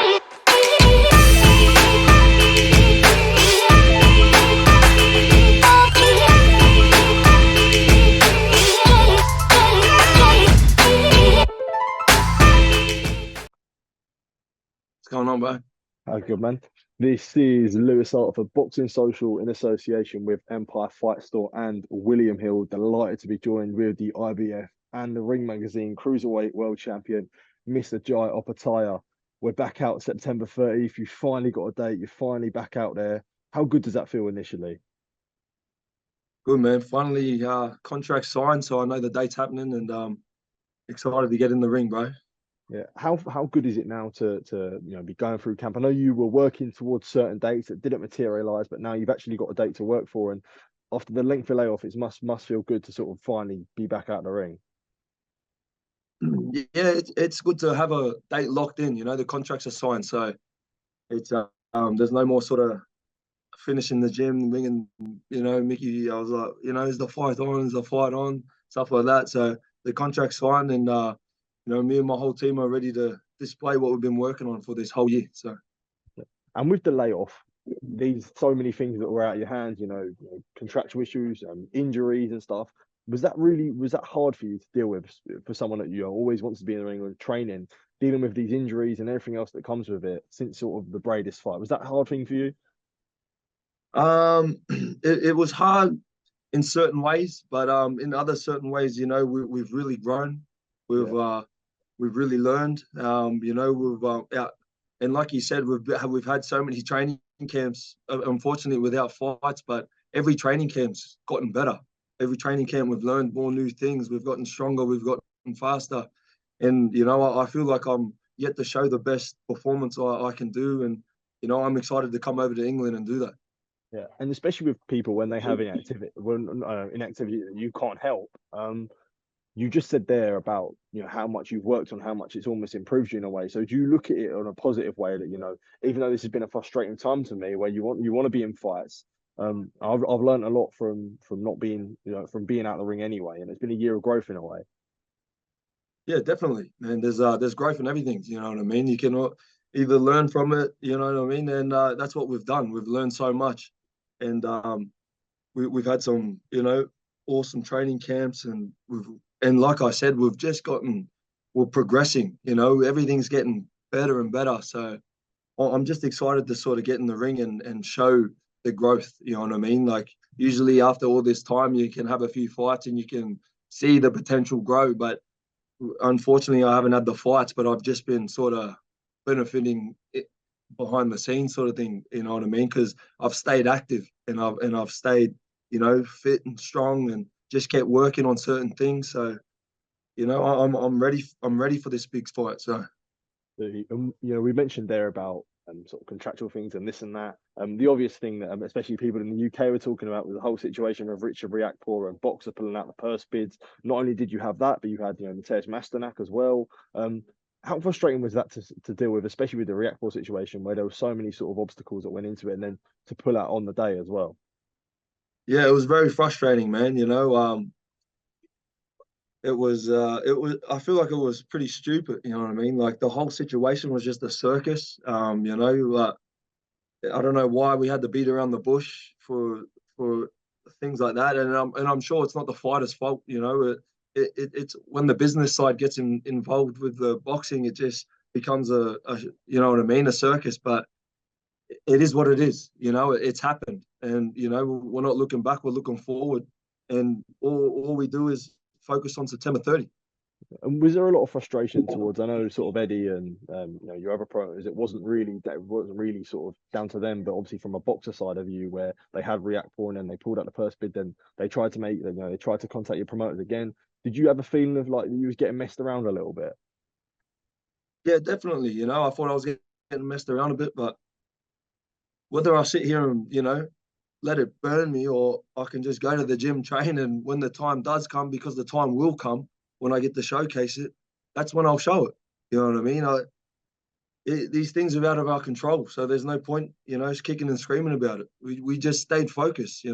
What's going on, bro? How good, man. This is Lewis Hart for Boxing Social in association with Empire Fight Store and William Hill. Delighted to be joined with the IBF and the Ring Magazine Cruiserweight World Champion, Mr. Jai Opetaia. We're back out September 30th. You finally got a date. You're finally back out there. How good does that feel initially? Good, man. Finally, contract signed, so I know the date's happening, and excited to get in the ring, bro. Yeah. How good is it now to be going through camp? I know you were working towards certain dates that didn't materialize, but now you've actually got a date to work for. And after the length of layoff, it must feel good to sort of finally be back out the ring. Yeah, it's good to have a date locked in. You know, the contracts are signed, so it's there's no more sort of finishing the gym, ringing, Mickey. I was like, is the fight on? Is the fight on? Stuff like that. So the contract's signed, and me and my whole team are ready to display what we've been working on for this whole year. So, And with the layoff, these so many things that were out of your hands, contractual issues, injuries and stuff. Was that hard for you to deal with for someone that always wants to be in the ring and training, dealing with these injuries and everything else that comes with it since sort of the Bradis fight? Was that a hard thing for you? it was hard in certain ways, but in other certain ways, we've really grown. We've really learned. And like you said, we've had so many training camps, unfortunately without fights, but every training camp's gotten better. Every training camp we've learned more new things. We've gotten stronger. We've gotten faster, and I feel like I'm yet to show the best performance I can do, and I'm excited to come over to England and do that. Yeah, and especially with people when they have inactivity that you can't help. You just said there about how much you've worked on, how much it's almost improved you in a way. So do you look at it on a positive way that even though this has been a frustrating time to me, where you want to be in fights. I've learned a lot from not being from being out of the ring anyway, and it's been a year of growth in a way. Yeah, definitely. And there's growth in everything. You know what I mean? You can either learn from it. You know what I mean? And that's what we've done. We've learned so much, and we've had some awesome training camps, and like I said, we're progressing. Everything's getting better and better. So I'm just excited to sort of get in the ring and show the growth. You know what I mean? Like usually after all this time, you can have a few fights and you can see the potential grow, but unfortunately, I haven't had the fights, but I've just been sort of benefiting it behind the scenes, sort of thing. You know what I mean? Because I've stayed active and I've stayed, fit and strong, and just kept working on certain things. So, I'm ready. I'm ready for this big fight. So, we mentioned there about sort of contractual things and this and that. The obvious thing that especially people in the UK were talking about was the whole situation of Richard Riakporhe and Boxer pulling out the purse bids. Not only did you have that, but you had Mateusz Masternak as well. How frustrating was that to deal with, especially with the Riakporhe situation where there were so many sort of obstacles that went into it, and then to pull out on the day as well? yeah, it was very frustrating, man. It was I feel like it was pretty stupid. You know what I mean? Like the whole situation was just a circus. I don't know why we had to beat around the bush for things like that, and I'm sure it's not the fighter's fault. It's when the business side gets involved with the boxing, it just becomes a what I mean, a circus. But it is what it is. It's happened, and we're not looking back, we're looking forward, and all we do is focus on September 30. And was there a lot of frustration towards? I know sort of Eddie and your other promoters. It wasn't really sort of down to them, but obviously from a boxer side of you, where they had Riakporhe and then they pulled out the first bid, then they tried to they tried to contact your promoters again. Did you have a feeling of like you was getting messed around a little bit? Yeah, definitely. I thought I was getting messed around a bit, but whether I sit here and let it burn me, or I can just go to the gym, train, and when the time does come, because the time will come when I get to showcase it, that's when I'll show it. You know what I mean? These things are out of our control, so there's no point, kicking and screaming about it. We just stayed focused.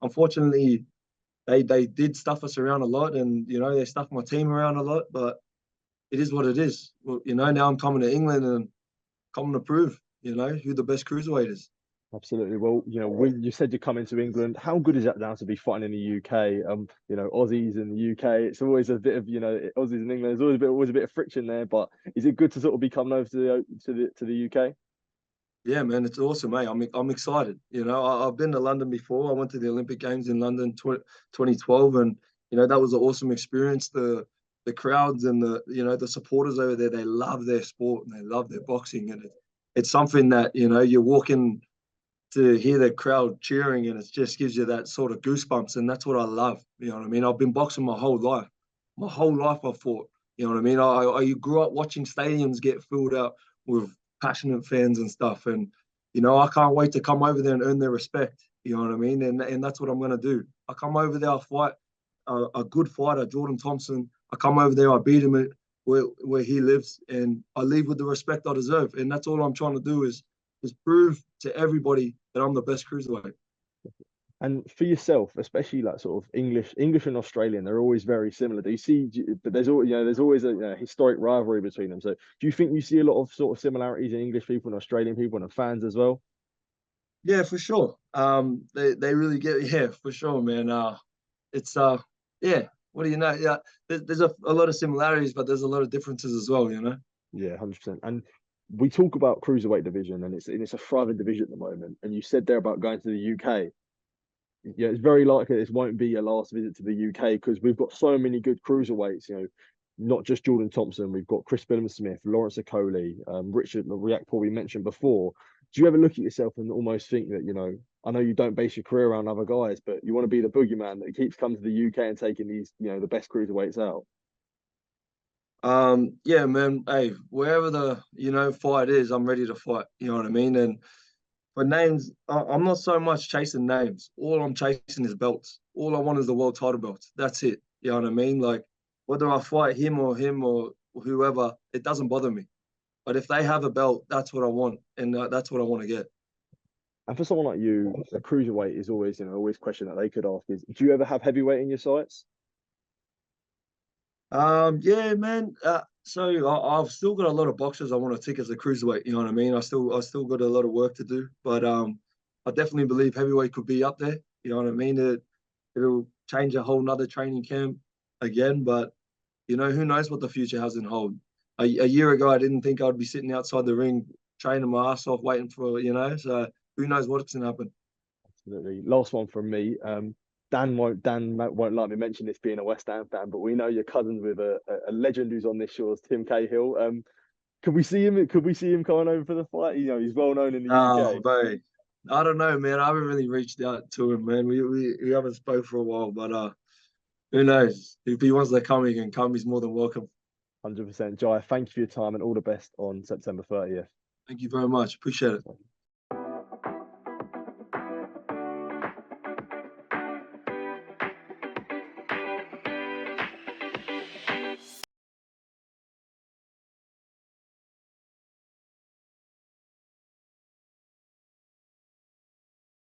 Unfortunately, they did stuff us around a lot, and they stuffed my team around a lot, but it is what it is. Well, now I'm coming to England, and come to prove, you know, who the best cruiserweight is. Absolutely. Well, you know, when you said you're coming to England, how good is that now to be fighting in the UK? You know, Aussies in the UK, it's always a bit of, you know, Aussies in England, there's always a bit of friction there. But is it good to sort of be coming over to the UK? Yeah, man, it's awesome, mate. I'm excited. You know, I've been to London before. I went to the Olympic Games in London 2012, and you know that was an awesome experience. The crowds and the supporters over there, they love their sport and they love their boxing, and it's something that you know you walk in to hear the crowd cheering, and it just gives you that sort of goosebumps, and that's what I love. You know what I mean? I've been boxing my whole life. My whole life I've fought. You know what I mean? I grew up watching stadiums get filled out with passionate fans and stuff, and you know I can't wait to come over there and earn their respect. You know what I mean? And that's what I'm gonna do. I come over there, I fight a good fighter, Jordan Thompson. I come over there, I beat him at where he lives, and I leave with the respect I deserve. And that's all I'm trying to do is prove to everybody that I'm the best cruiserweight. And for yourself, especially like sort of English and Australian, they're always very similar. Do you see? But there's always, you know, there's always a, you know, historic rivalry between them. So do you think you see a lot of sort of similarities in English people and Australian people and the fans as well? Yeah, for sure. They really get, yeah, for sure, man. It's yeah. What do you know? Yeah, there's a lot of similarities, but there's a lot of differences as well. You know. Yeah, 100%. And we talk about cruiserweight division, and it's a thriving division at the moment. And you said there about going to the UK. Yeah, it's very likely this won't be your last visit to the UK because we've got so many good cruiserweights. You know, not just Jordan Thompson. We've got Chris Smith, Lawrence Okoli, Richard Riakporhe we mentioned before. Do you ever look at yourself and almost think that, you know, I know you don't base your career around other guys, but you want to be the boogeyman that keeps coming to the UK and taking these, you know, the best cruiserweights out? Yeah, man. Hey, wherever the fight is, I'm ready to fight. You know what I mean? And for names, I'm not so much chasing names. All I'm chasing is belts. All I want is the world title belts. That's it. You know what I mean? Like whether I fight him or whoever, it doesn't bother me. But if they have a belt, that's what I want, and that's what I want to get. And for someone like you, a cruiserweight is always, you know, always a question that they could ask is, do you ever have heavyweight in your sights? Yeah, man. So I've still got a lot of boxes I want to tick as a cruiserweight. You know what I mean? I still got a lot of work to do, but I definitely believe heavyweight could be up there. You know what I mean? It'll change a whole nother training camp again, but you know who knows what the future has in hold. A year ago, I didn't think I'd be sitting outside the ring training my ass off, waiting for So who knows what's gonna happen? Absolutely. Last one from me. Dan won't like me mention this being a West Ham fan, but we know you're cousins with a legend who's on this shores, Tim Cahill. Could we see him? Could we see him coming over for the fight? You know, he's well known in the Oh, UK. very. I don't know, man. I haven't really reached out to him, man. We haven't spoke for a while, but who knows? If he wants to come, he can come. He's more than welcome. 100%. Jai, thank you for your time and all the best on September 30th. Thank you very much. Appreciate it.